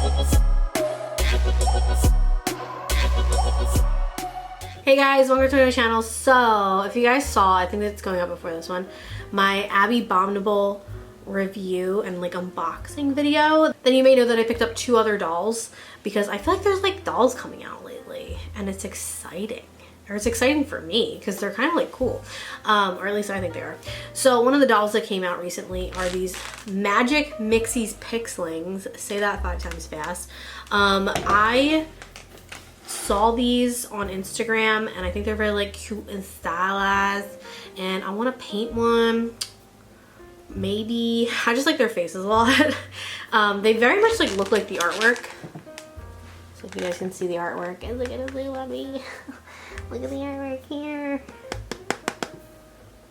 Hey guys, welcome to my channel. So, if you guys saw, I think it's going up before this one, my IVAAVI review and like unboxing video, then you may know that I picked up 2 other dolls because I feel like there's like dolls coming out lately and it's exciting. Or it's exciting for me because they're kind of like cool, or at least I think they are. So one of the dolls that came out recently are these Magic Mixies Pixlings. Say that 5 times fast. I saw these on Instagram and I think they're very like cute and stylized, and I want to paint one. Maybe I just like their faces a lot. They very much like look like the artwork. So if you guys can see the artwork, and look at it, little me. Look at the artwork here.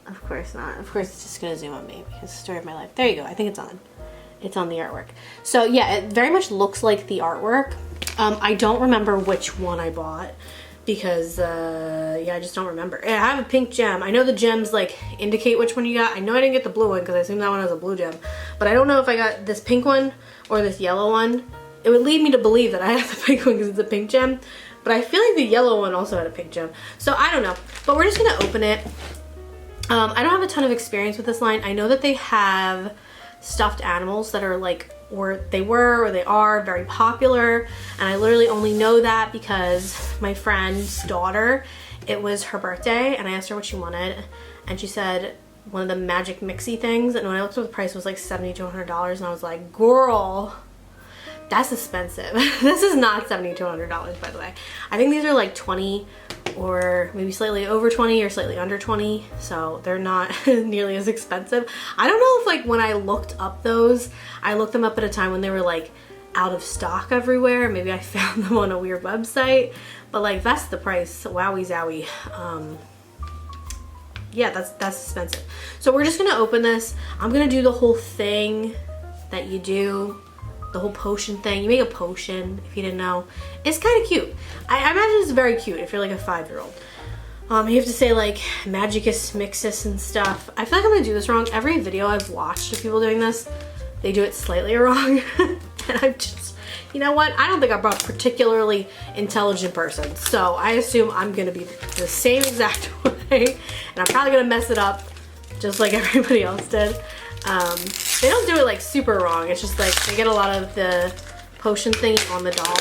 Of course not. Of course it's just gonna zoom on me because it's the story of my life. There you go. I think it's on. It's on the artwork. So yeah, it very much looks like the artwork. I don't remember which one I bought because yeah, I just don't remember. I have a pink gem. I know the gems like indicate which one you got. I know I didn't get the blue one because I assumed that one was a blue gem, but I don't know if I got this pink one or this yellow one. It would lead me to believe that I have the pink one because it's a pink gem, but I feel like the yellow one also had a pink gem. So I don't know, but we're just gonna open it. I don't have a ton of experience with this line. I know that they have stuffed animals that are like, or they were or they are very popular, and I literally only know that because my friend's daughter, it was her birthday and I asked her what she wanted and she said one of the Magic Mixie things, and when I looked at the price it was like $70 to $100 and I was like, girl, that's expensive. This is not $70 to $100, by the way. I think these are like 20 or maybe slightly over 20 or slightly under 20, so they're not nearly as expensive. I don't know if like when I looked up those, I looked them up at a time when they were like out of stock everywhere. Maybe I found them on a weird website, but like that's the price. Wowie zowie. Yeah, that's expensive. So we're just gonna open this. I'm gonna do the whole thing that you do, the whole potion thing. You make a potion, if you didn't know. It's kind of cute. I imagine it's very cute if you're like a 5-year-old. You have to say like Magicus Mixus and stuff. I feel like I'm gonna do this wrong. Every video I've watched of people doing this, they do it slightly wrong. And I'm just, you know what? I don't think I'm a particularly intelligent person. So I assume I'm gonna be the same exact way. And I'm probably gonna mess it up just like everybody else did. They don't do it like super wrong. It's just like they get a lot of the potion thing on the doll.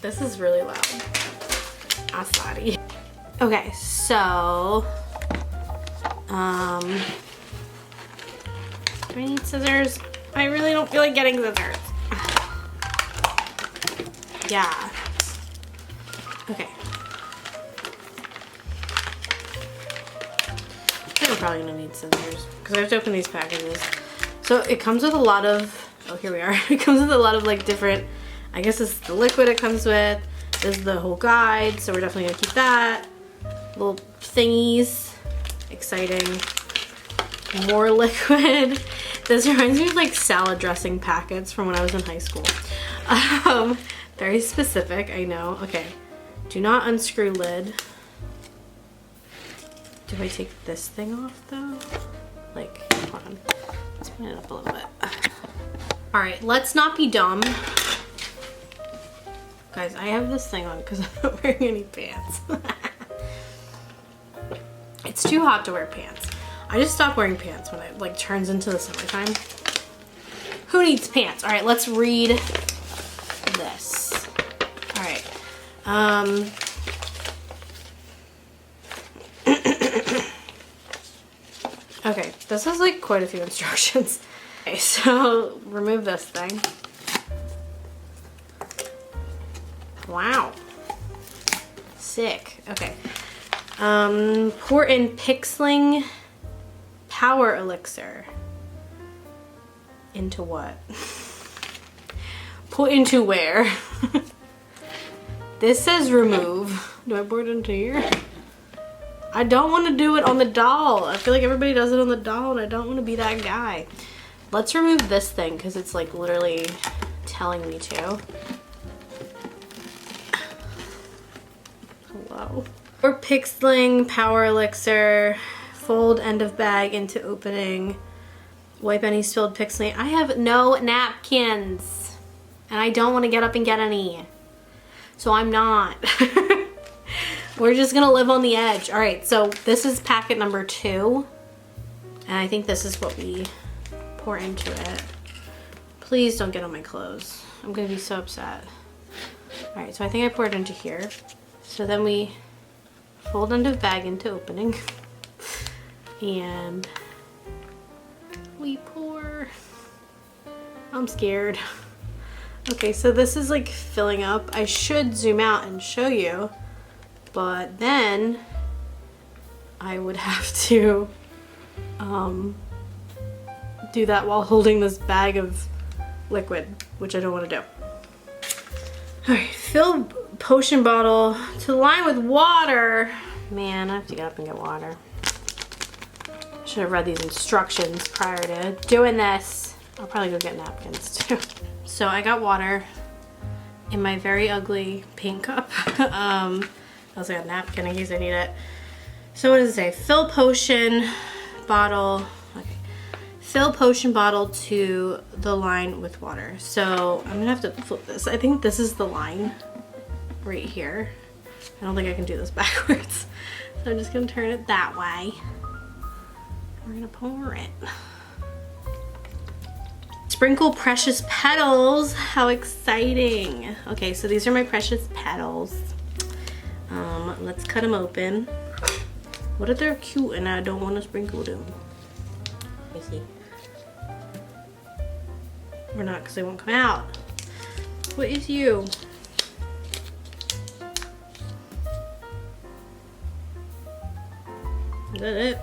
This is really loud. I'm sorry. Okay, so do I need scissors? I really don't feel like getting scissors. Yeah. Okay. I'm probably gonna need scissors because I have to open these packages. So it comes with a lot of, oh here we are. It comes with a lot of like different, I guess this is the liquid it comes with. This is the whole guide, so we're definitely gonna keep that. Little thingies, exciting. More liquid. This reminds me of like salad dressing packets from when I was in high school. Very specific, I know. Okay, do not unscrew lid. Do I take this thing off though? Like, hold on. Let's clean it up a little bit. All right, let's not be dumb. Guys, I have this thing on because I'm not wearing any pants. It's too hot to wear pants. I just stop wearing pants when it like turns into the summertime. Who needs pants? All right, let's read this. All right. Okay, this has like quite a few instructions. Okay, so remove this thing. Wow. Sick. Okay. Pour in Pixling Power Elixir. Into what? Put into where? This says remove. Do I pour it into here? I don't want to do it on the doll. I feel like everybody does it on the doll and I don't want to be that guy. Let's remove this thing because it's like literally telling me to. Hello. Or Pixling Power Elixir. Fold end of bag into opening. Wipe any spilled pixeling. I have no napkins. And I don't want to get up and get any. So I'm not. We're just gonna live on the edge. All right, so this is packet number 2. And I think this is what we pour into it. Please don't get on my clothes. I'm gonna be so upset. All right, so I think I poured into here. So then we fold end of bag into opening. And we pour. I'm scared. Okay, so this is like filling up. I should zoom out and show you, but then I would have to do that while holding this bag of liquid, which I don't want to do. All right, fill potion bottle to line with water. Man, I have to get up and get water. I should have read these instructions prior to doing this. I'll probably go get napkins too. So I got water in my very ugly paint cup. I also got a napkin in case I need it. So what does it say? Fill potion bottle. Okay. Fill potion bottle to the line with water. So I'm gonna have to flip this. I think this is the line right here. I don't think I can do this backwards. So I'm just gonna turn it that way. We're gonna pour it. Sprinkle precious petals. How exciting. Okay, so these are my precious petals. Let's cut them open. What if they're cute and I don't want to sprinkle them? Let me see. Or not, because they won't come out. What is you? Is that it?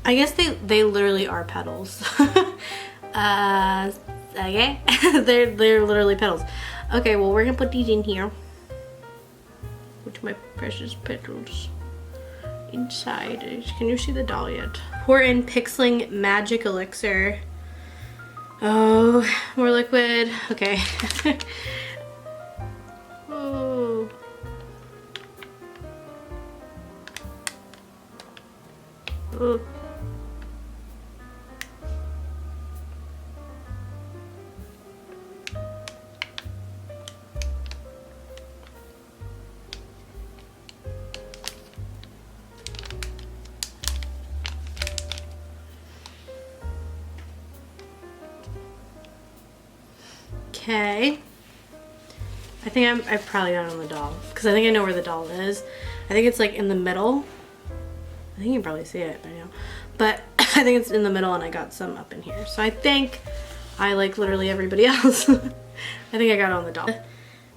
I guess they literally are petals. Okay. they're literally petals. Okay, well we're gonna put these in here. Put my precious petals inside. Can you see the doll yet? Pour in Pixling Magic Elixir. Oh, more liquid. Okay. Oh. Oh. Okay. I think I probably got it on the doll because I think I know where the doll is. I think it's like in the middle. I think you can probably see it by now. But I think it's in the middle and I got some up in here. So I think I like literally everybody else. I think I got it on the doll.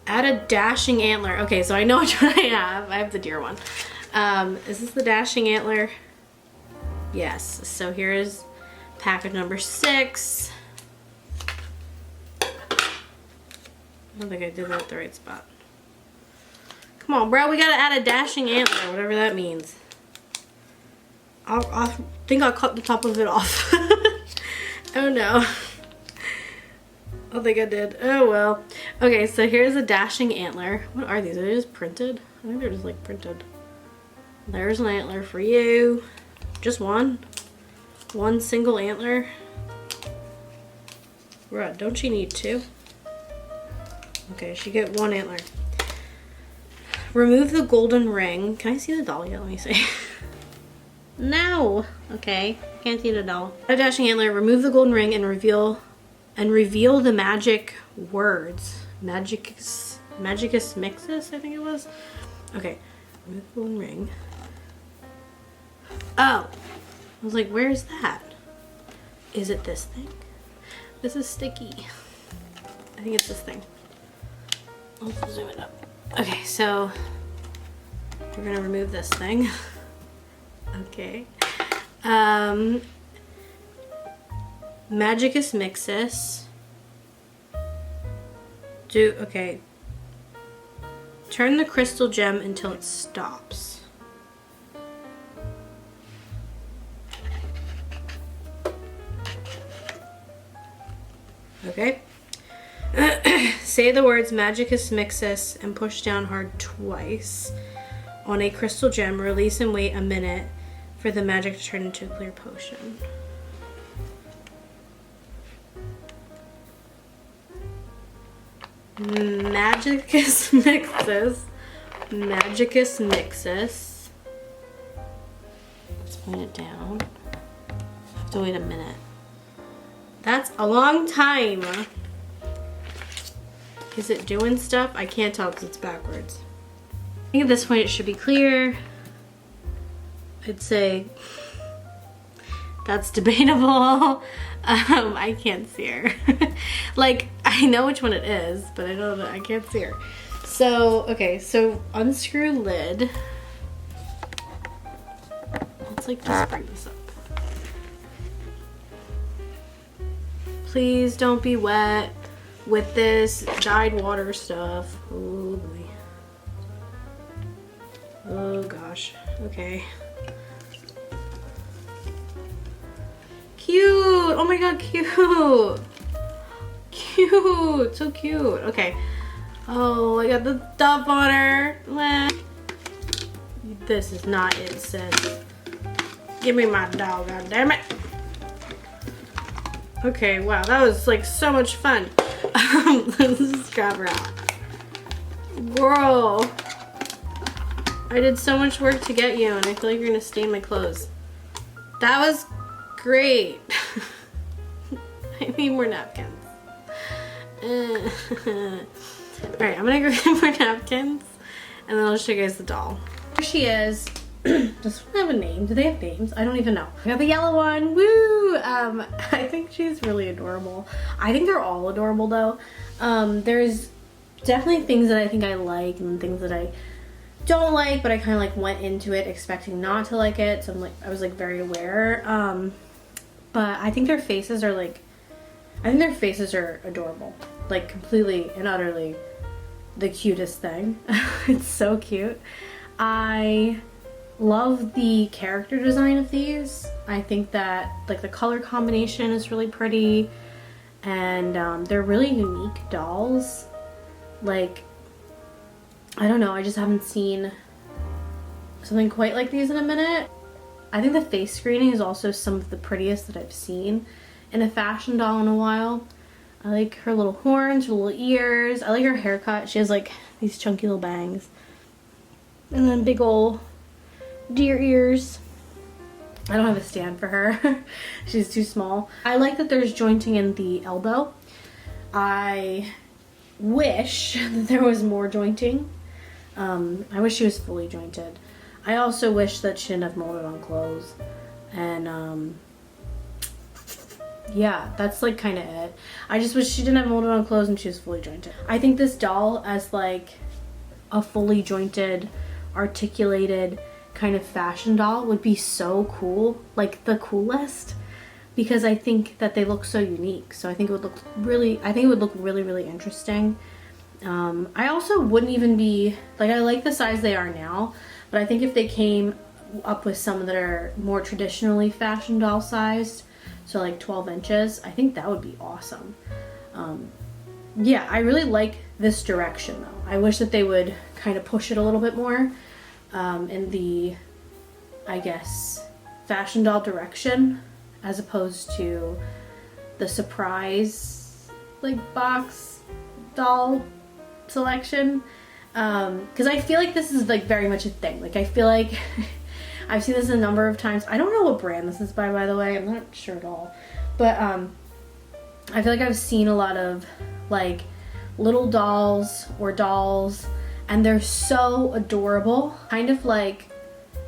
Add a dashing antler. Okay, so I know which one I have. I have the deer one. Is this the dashing antler? Yes. So here is package number 6. I don't think I did that at the right spot. Come on, bro. We gotta add a dashing antler, whatever that means. I think I'll cut the top of it off. Oh no. I don't think I did. Oh well. Okay, so here's a dashing antler. What are these? Are they just printed? I think they're just like printed. There's an antler for you. Just one? One single antler? Bruh, don't you need 2? Okay, she get 1 antler. Remove the golden ring. Can I see the doll yet? Let me see. No. Okay, can't see the doll. A dashing antler. Remove the golden ring and reveal the magic words. Magicus Mixes, I think it was. Okay, remove the golden ring. Oh, I was like, where's that? Is it this thing? This is sticky. I think it's this thing. I'll zoom it up. Okay, so we're gonna remove this thing. Okay. Magicus Mixes. Okay. Turn the crystal gem until it stops. Okay. Say the words Magicus Mixes and push down hard twice on a crystal gem. Release and wait a minute for for the magic to turn into a clear potion. Magicus Mixes. Magicus Mixes. Let's point it down. I have to wait a minute. That's a long time. Is it doing stuff? I can't tell because it's backwards. I think at this point it should be clear. I'd say that's debatable. I can't see her. Like, I know which one it is, but I don't know, I can't see her. So, okay, so unscrew lid. Let's like just bring this up. Please don't be wet with this dyed water stuff. Oh boy. Oh gosh, okay. Cute! Oh my god, cute! Cute! So cute. Okay. Oh, I got the stuff on her. This is not it, sis. Give me my doll, god damn it. Okay, wow, that was like so much fun. Let's just grab her out. Girl. I did so much work to get you and I feel like you're gonna stain my clothes. That was great. I need more napkins. Alright, I'm gonna go get more napkins and then I'll show you guys the doll. Here she is. Does one have a name? Do they have names? I don't even know. I got the yellow one. Woo! I think she's really adorable. I think they're all adorable though. There's definitely things that I think I like and things that I don't like, but I kind of like went into it expecting not to like it, so I was like very aware. But I think their faces are like, I think their faces are adorable, like completely and utterly the cutest thing. It's so cute. I love the character design of these. I think that like the color combination is really pretty, and they're really unique dolls. Like, I don't know, I just haven't seen something quite like these in a minute. I think the face screening is also some of the prettiest that I've seen in a fashion doll in a while. I like her little horns, her little ears. I like her haircut. She has like these chunky little bangs. And then big ol' deer ears. I don't have a stand for her. She's too small. I like that there's jointing in the elbow. I wish that there was more jointing. I wish she was fully jointed. I also wish that she didn't have molded on clothes. And yeah, that's like kind of it. I just wish she didn't have molded on clothes and she was fully jointed. I think this doll as like a fully jointed, articulated kind of fashion doll would be so cool, like the coolest, because I think that they look so unique. So I think it would look really, really interesting. I also wouldn't even be, like, I like the size they are now, but I think if they came up with some that are more traditionally fashion doll sized, so like 12 inches, I think that would be awesome. Yeah, I really like this direction though. I wish that they would kind of push it a little bit more in the, I guess, fashion doll direction, as opposed to the surprise like box doll selection, because I feel like this is like very much a thing. Like I feel like I've seen this a number of times. I don't know what brand this is by the way, I'm not sure at all, but I feel like I've seen a lot of like little dolls or dolls and they're so adorable, kind of like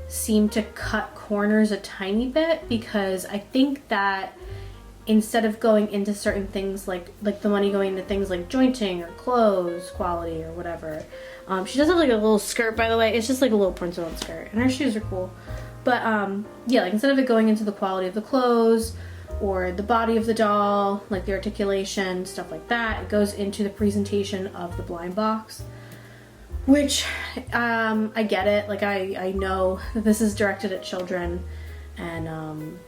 seem to cut corners a tiny bit, because I think that instead of going into certain things like the money going into things like jointing or clothes quality or whatever. She does have like a little skirt, by the way. It's just like a little printed on skirt and her shoes are cool. But yeah, like instead of it going into the quality of the clothes or the body of the doll, like the articulation, stuff like that, it goes into the presentation of the blind box. Which, I get it. Like I know that this is directed at children, and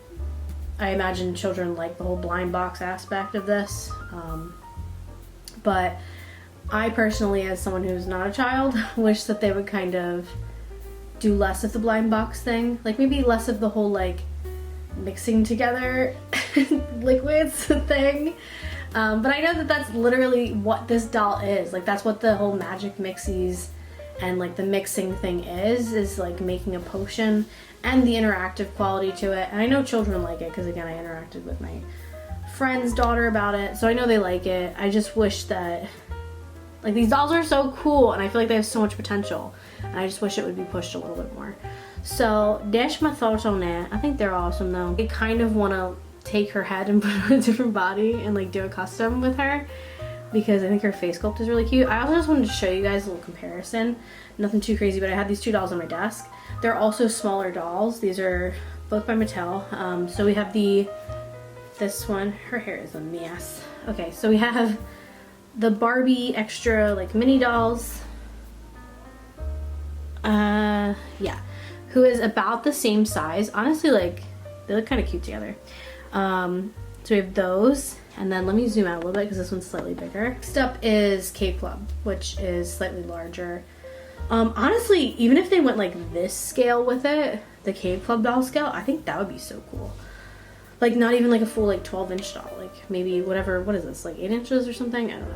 I imagine children like the whole blind box aspect of this, but I personally, as someone who's not a child, wish that they would kind of do less of the blind box thing. Like maybe less of the whole like mixing together liquids thing. But I know that that's literally what this doll is. Like that's what the whole magic mixies and like the mixing thing is like making a potion and the interactive quality to it. And I know children like it because again, I interacted with my friend's daughter about it, so I know they like it. I just wish that, like, these dolls are so cool and I feel like they have so much potential, and I just wish it would be pushed a little bit more. So that's my thoughts on that. I think they're awesome though. I kind of want to take her head and put it on a different body and like do a custom with her because I think her face sculpt is really cute. I also just wanted to show you guys a little comparison. Nothing too crazy, but I had these two dolls on my desk. They're also smaller dolls. These are both by Mattel. So we have this one, her hair is a mess. Okay, so we have the Barbie extra like mini dolls. Yeah, who is about the same size. Honestly, like they look kind of cute together. So we have those, and then let me zoom out a little bit because this one's slightly bigger. Next up is Cave Club, which is slightly larger. Honestly, even if they went like this scale with it, the Cave Club doll scale, I think that would be so cool. Like not even like a full like 12-inch doll, like maybe whatever, what is this, like 8 inches or something? I don't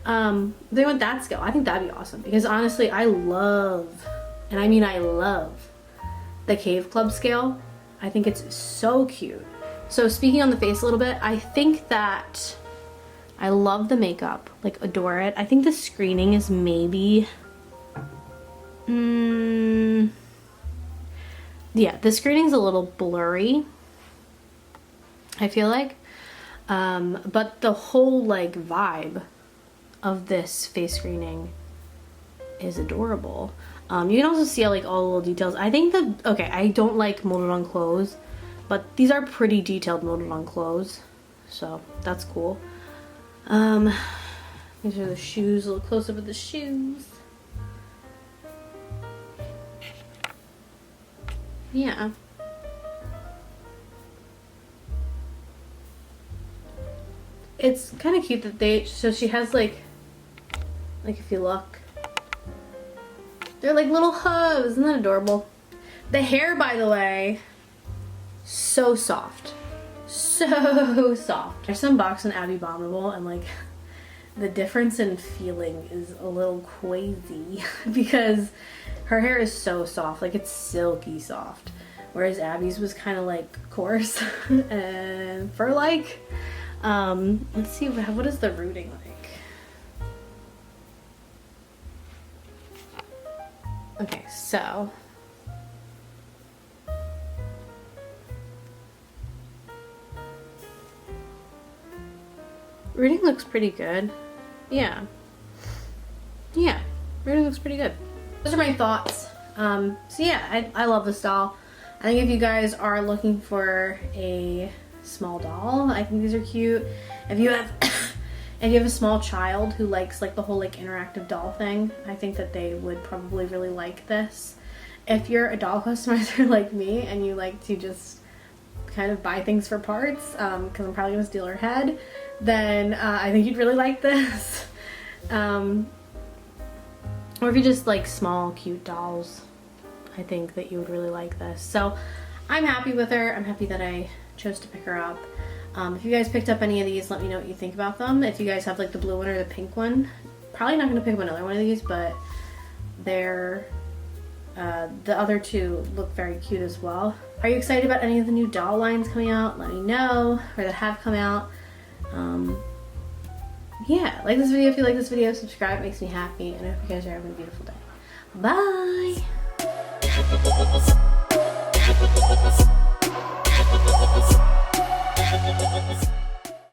know. They went that scale. I think that'd be awesome because honestly, I love, and I mean I love, the Cave Club scale. I think it's so cute. So speaking on the face a little bit, I think that I love the makeup, like adore it. I think the screening is maybe, yeah, the screening's a little blurry, I feel like, but the whole like vibe of this face screening is adorable. You can also see like all the little details. I think that, okay, I don't like molded on clothes, but these are pretty detailed molded on clothes, so that's cool. These are the shoes, a little close up of the shoes. Yeah. It's kind of cute that they, so she has like if you look, they're like little hooves. Isn't that adorable? The hair, by the way, so soft. So soft. I just unboxed an IVAAVI and like the difference in feeling is a little crazy because her hair is so soft, like it's silky soft, whereas Abby's was kind of like coarse and fur-like. Let's see, what is the rooting like? Okay, so rooting looks pretty good. Yeah, rooting looks pretty good. Those are my thoughts. So yeah, I love this doll. I think if you guys are looking for a small doll, I think these are cute. If you have if you have a small child who likes like the whole like interactive doll thing, I think that they would probably really like this. If you're a doll customizer like me and you like to just kind of buy things for parts, because I'm probably gonna steal her head, then I think you'd really like this. Or if you just like small cute dolls, I think that you would really like this. So I'm happy with her. I'm happy that I chose to pick her up. If you guys picked up any of these, let me know what you think about them. If you guys have like the blue one or the pink one, probably not gonna pick up another one of these, but they're the other two look very cute as well. Are you excited about any of the new doll lines coming out? Let me know, or that have come out. Yeah, like this video if you like this video, subscribe, it makes me happy, and I hope you guys are having a beautiful day. Bye!